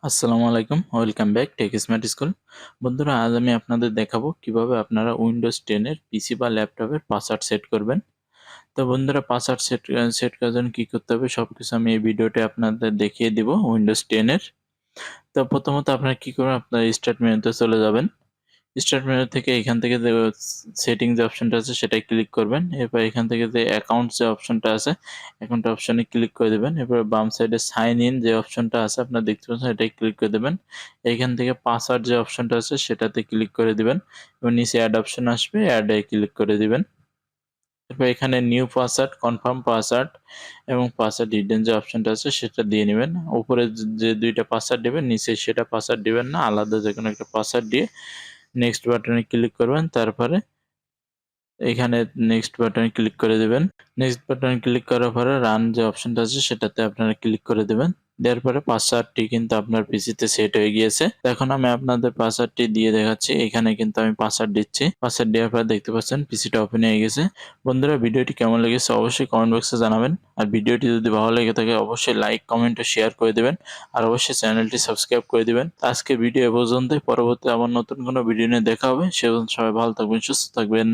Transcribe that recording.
আসসালামু আলাইকুম, welcome back tech smart school. বন্ধুরা, আজ আমি আপনাদের দেখাবো কিভাবে আপনারা উইন্ডোজ 10 এর পিসি বা ল্যাপটপের পাসওয়ার্ড সেট করবেন। তো বন্ধুরা, পাসওয়ার্ড সেট করার জন্য কি করতে হবে সবকিছু আমি এই ভিডিওতে আপনাদের দেখিয়ে দিব উইন্ডোজ 10 এর। তো প্রথমত আপনারা কি করবেন, আপনার স্টার্ট মেনুতে চলে যাবেন। স্টার্ট মেনু থেকে এখান থেকে যে সেটিং যে অপশনটা আছে সেটাই ক্লিক করবেন। এরপর এখান থেকে যে অ্যাকাউন্ট যে অপশনটা আছে অ্যাকাউন্ট অপশনে ক্লিক করে দেবেন। এরপর বাম সাইডে সাইন ইন যে অপশনটা আছে আপনারা দেখতে পাচ্ছেন, এটাই ক্লিক করে দেবেন। এইখান থেকে পাসওয়ার্ড যে অপশনটা আছে সেটাতে ক্লিক করে দিবেন এবং নিচে অ্যাড অপশন আসবে, অ্যাডে ক্লিক করে দিবেন। এরপর এখানে নিউ পাসওয়ার্ড, কনফার্ম পাসওয়ার্ড এবং পাসওয়ার্ড হিডেন যে অপশনটা আছে সেটা দিয়ে নেবেন। উপরে যে দুইটা পাসওয়ার্ড দেবেন, নিচে সেটা পাসওয়ার্ড দিবেন না, আলাদা যে কোনো একটা পাসওয়ার্ড দিয়ে নেক্সট বাটনে ক্লিক করবেন। তারপরে এখানে নেক্সট বাটনে ক্লিক করে দেবেন। নেক্সট বাটনে ক্লিক করার পরে রান যে অপশনটা আছে সেটাতে আপনারা ক্লিক করে দেবেন। দেওয়ার পরে পাসওয়ার্ডটি কিন্তু আপনার পিসিতে সেট হয়ে গিয়েছে। এখন আমি আপনাদের পাসওয়ার্ডটি দিয়ে দেখাচ্ছি। এখানে কিন্তু আমি পাসওয়ার্ড দিচ্ছি। পাসওয়ার্ড দেওয়ার পরে দেখতে পাচ্ছেন পিসিটা ওপেন হয়ে গেছে। বন্ধুরা, ভিডিওটি কেমন লেগেছে অবশ্যই কমেন্ট বক্সে জানাবেন। আর ভিডিওটি যদি ভালো লেগে থাকে অবশ্যই লাইক, কমেন্ট ও শেয়ার করে দেবেন। আর অবশ্যই চ্যানেলটি সাবস্ক্রাইব করে দিবেন। আজকে ভিডিও এ পর্যন্তই। পরবর্তী আবার নতুন কোনো ভিডিও নিয়ে দেখা হবে। সে পর্যন্ত সবাই ভালো থাকবেন, সুস্থ থাকবেন।